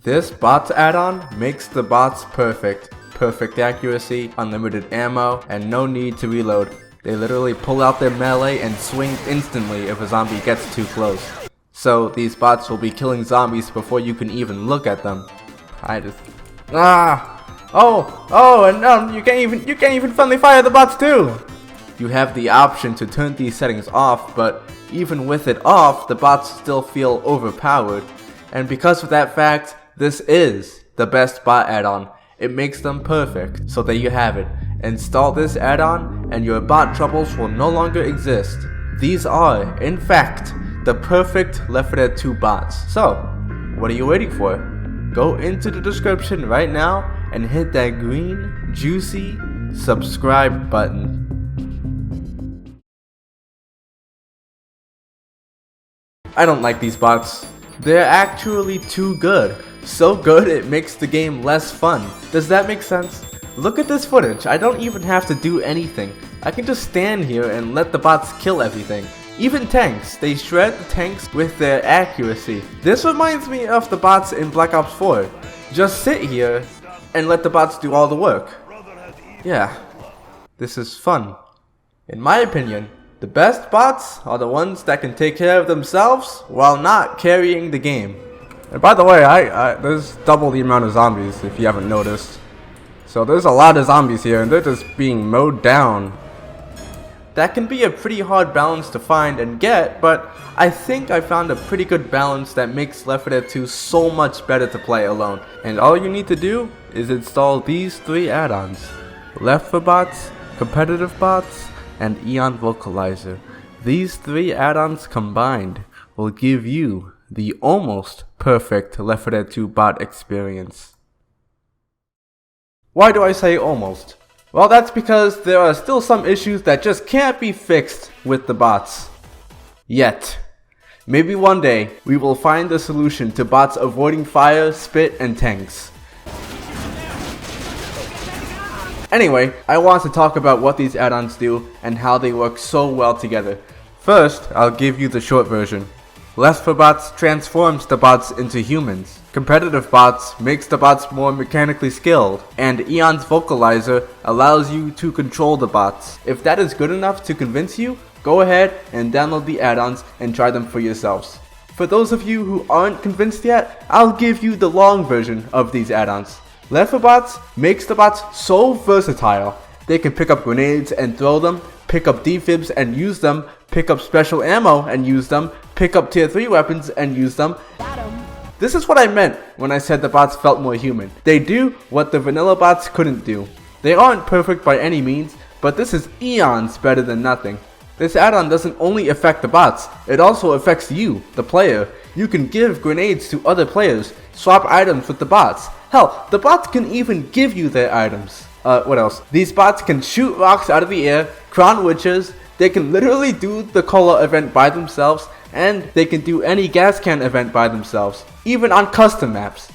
This bots add-on makes the bots perfect. Perfect accuracy, unlimited ammo, and no need to reload. They literally pull out their melee and swing instantly if a zombie gets too close. So these bots will be killing zombies before you can even look at them. And you can't even friendly fire the bots too. You have the option to turn these settings off, but even with it off, the bots still feel overpowered. And because of that fact, this is the best bot add-on. It makes them perfect. So there you have it. Install this add-on and your bot troubles will no longer exist. These are, in fact, the perfect Left 4 Dead 2 bots. So, what are you waiting for? Go into the description right now and hit that green, juicy subscribe button. I don't like these bots. They're actually too good. So good it makes the game less fun. Does that make sense? Look at this footage. I don't even have to do anything. I can just stand here and let the bots kill everything. Even tanks, they shred the tanks with their accuracy. This reminds me of the bots in Black Ops 4. Just sit here and let the bots do all the work. Yeah, this is fun. In my opinion, the best bots are the ones that can take care of themselves while not carrying the game. And by the way, there's double the amount of zombies if you haven't noticed. So there's a lot of zombies here and they're just being mowed down. That can be a pretty hard balance to find and get, but I think I found a pretty good balance that makes Left 4 Dead 2 so much better to play alone. And all you need to do is install these 3 add-ons: Left 4 Bots, Competitive Bots, and Eon Vocalizer. These 3 add-ons combined will give you the almost perfect Left 4 Dead 2 bot experience. Why do I say almost? Well, that's because there are still some issues that just can't be fixed with the bots. Yet. Maybe one day, we will find a solution to bots avoiding fire, spit, and tanks. Anyway, I want to talk about what these add-ons do and how they work so well together. First, I'll give you the short version. Left 4 Bots transforms the bots into humans. Competitive Bots makes the bots more mechanically skilled. And Eon's Vocalizer allows you to control the bots. If that is good enough to convince you, go ahead and download the add-ons and try them for yourselves. For those of you who aren't convinced yet, I'll give you the long version of these add-ons. Left 4 Bots makes the bots so versatile. They can pick up grenades and throw them, pick up defibs and use them, pick up special ammo and use them, pick up tier 3 weapons and use them. This is what I meant when I said the bots felt more human. They do what the vanilla bots couldn't do. They aren't perfect by any means, but this is eons better than nothing. This add-on doesn't only affect the bots, it also affects you, the player. You can give grenades to other players, swap items with the bots. Hell, the bots can even give you their items. What else? These bots can shoot rocks out of the air, crown witches, they can literally do the cola event by themselves, and they can do any gas can event by themselves, even on custom maps.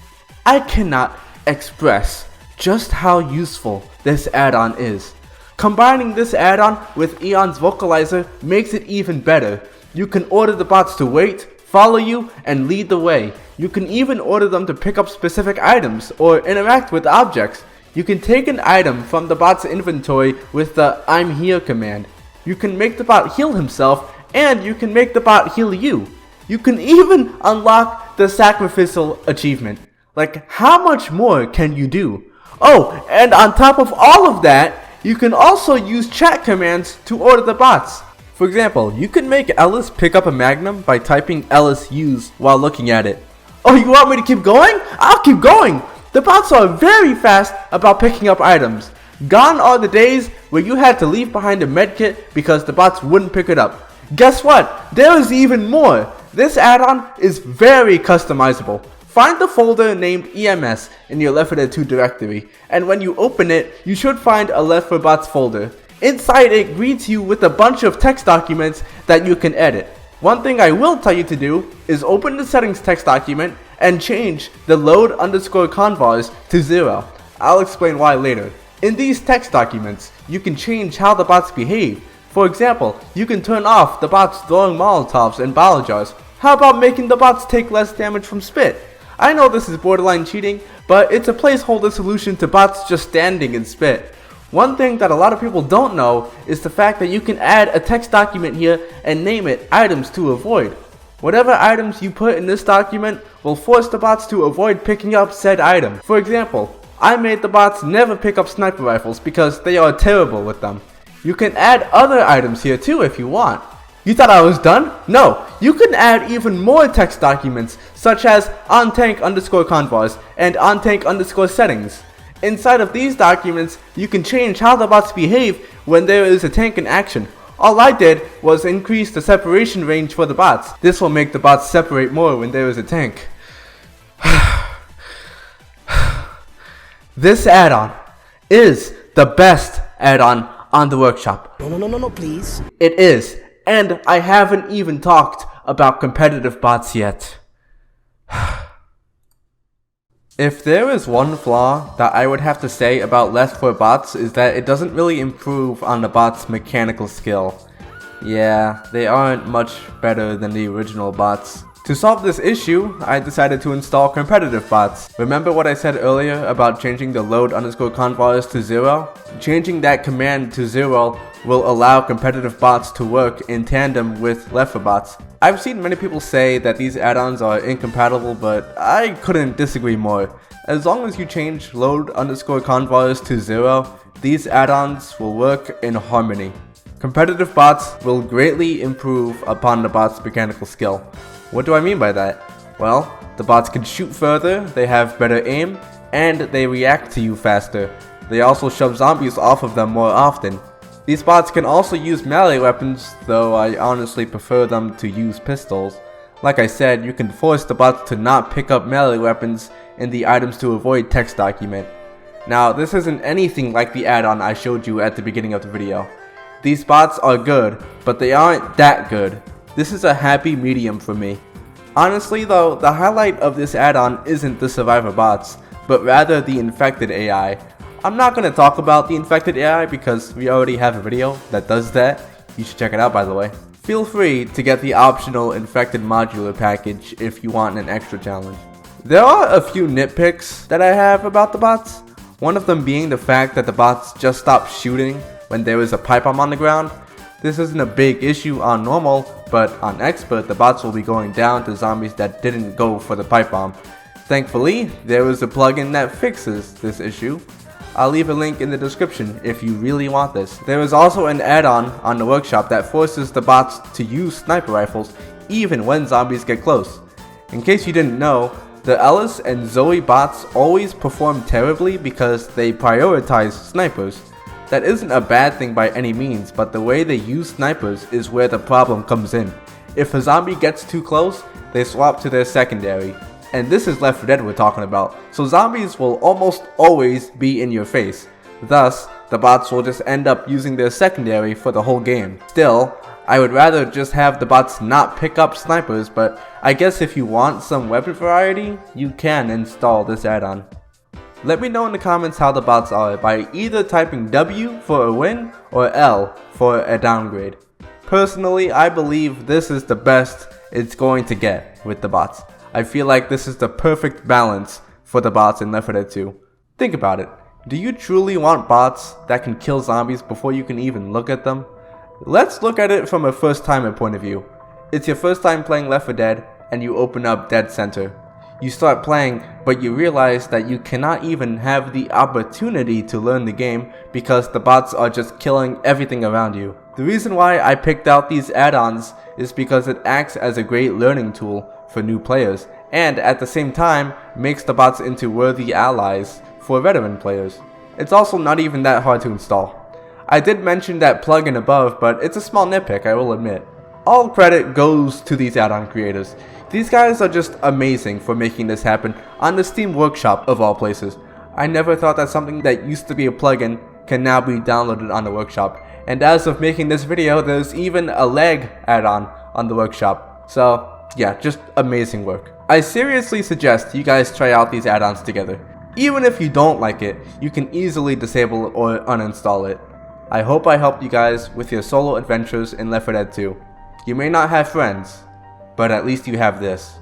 I cannot express just how useful this add-on is. Combining this add-on with Eon's Vocalizer makes it even better. You can order the bots to wait, follow you, and lead the way. You can even order them to pick up specific items or interact with objects. You can take an item from the bot's inventory with the I'm here command. You can make the bot heal himself, and you can make the bot heal you. You can even unlock the sacrificial achievement. Like, how much more can you do? Oh, and on top of all of that, you can also use chat commands to order the bots. For example, you can make Ellis pick up a magnum by typing Ellis use while looking at it. Oh, you want me to keep going? I'll keep going! The bots are very fast about picking up items. Gone are the days where you had to leave behind a medkit because the bots wouldn't pick it up. Guess what? There is even more. This add-on is very customizable. Find the folder named EMS in your Left 4 Dead 2 directory, and when you open it, you should find a Left 4 Bots folder. Inside it greets you with a bunch of text documents that you can edit. One thing I will tell you to do is open the settings text document and change the load_convars to 0. I'll explain why later. In these text documents, you can change how the bots behave. For example, you can turn off the bots throwing Molotovs and bottle jars. How about making the bots take less damage from spit? I know this is borderline cheating, but it's a placeholder solution to bots just standing in spit. One thing that a lot of people don't know is the fact that you can add a text document here and name it items to avoid. Whatever items you put in this document will force the bots to avoid picking up said item. For example, I made the bots never pick up sniper rifles because they are terrible with them. You can add other items here too if you want. You thought I was done? No, you can add even more text documents such as onTank_convars and onTank_settings. Inside of these documents, you can change how the bots behave when there is a tank in action. All I did was increase the separation range for the bots. This will make the bots separate more when there is a tank. This add-on is the best add-on on the workshop. No, please. It is. And I haven't even talked about competitive bots yet. If there is one flaw that I would have to say about Left 4 bots is that it doesn't really improve on the bot's mechanical skill. Yeah, they aren't much better than the original bots. To solve this issue, I decided to install competitive bots. Remember what I said earlier about changing the load_convars to 0? Changing that command to 0 will allow competitive bots to work in tandem with Left 4 bots. I've seen many people say that these add-ons are incompatible, but I couldn't disagree more. As long as you change load_convars to 0, these add-ons will work in harmony. Competitive bots will greatly improve upon the bot's mechanical skill. What do I mean by that? Well, the bots can shoot further, they have better aim, and they react to you faster. They also shove zombies off of them more often. These bots can also use melee weapons, though I honestly prefer them to use pistols. Like I said, you can force the bots to not pick up melee weapons in the items to avoid text document. Now, this isn't anything like the add-on I showed you at the beginning of the video. These bots are good, but they aren't that good. This is a happy medium for me. Honestly though, the highlight of this add-on isn't the survivor bots, but rather the infected AI. I'm not going to talk about the infected AI because we already have a video that does that. You should check it out, by the way. Feel free to get the optional infected modular package if you want an extra challenge. There are a few nitpicks that I have about the bots. One of them being the fact that the bots just stop shooting when there is a pipe bomb on the ground. This isn't a big issue on normal, but on expert the bots will be going down to zombies that didn't go for the pipe bomb. Thankfully, there is a plugin that fixes this issue. I'll leave a link in the description if you really want this. There is also an add-on on the workshop that forces the bots to use sniper rifles even when zombies get close. In case you didn't know, the Ellis and Zoe bots always perform terribly because they prioritize snipers. That isn't a bad thing by any means, but the way they use snipers is where the problem comes in. If a zombie gets too close, they swap to their secondary. And this is Left 4 Dead we're talking about, so zombies will almost always be in your face. Thus, the bots will just end up using their secondary for the whole game. Still, I would rather just have the bots not pick up snipers, but I guess if you want some weapon variety, you can install this add-on. Let me know in the comments how the bots are by either typing W for a win or L for a downgrade. Personally, I believe this is the best it's going to get with the bots. I feel like this is the perfect balance for the bots in Left 4 Dead 2. Think about it. Do you truly want bots that can kill zombies before you can even look at them? Let's look at it from a first timer point of view. It's your first time playing Left 4 Dead and you open up Dead Center. You start playing, but you realize that you cannot even have the opportunity to learn the game because the bots are just killing everything around you. The reason why I picked out these add-ons is because it acts as a great learning tool for new players, and at the same time makes the bots into worthy allies for veteran players. It's also not even that hard to install. I did mention that plugin above, but it's a small nitpick, I will admit. All credit goes to these add-on creators. These guys are just amazing for making this happen on the Steam Workshop of all places. I never thought that something that used to be a plugin can now be downloaded on the workshop. And as of making this video, there's even a leg add-on on the workshop. So yeah, just amazing work. I seriously suggest you guys try out these add-ons together. Even if you don't like it, you can easily disable or uninstall it. I hope I helped you guys with your solo adventures in Left 4 Dead 2. You may not have friends, but at least you have this.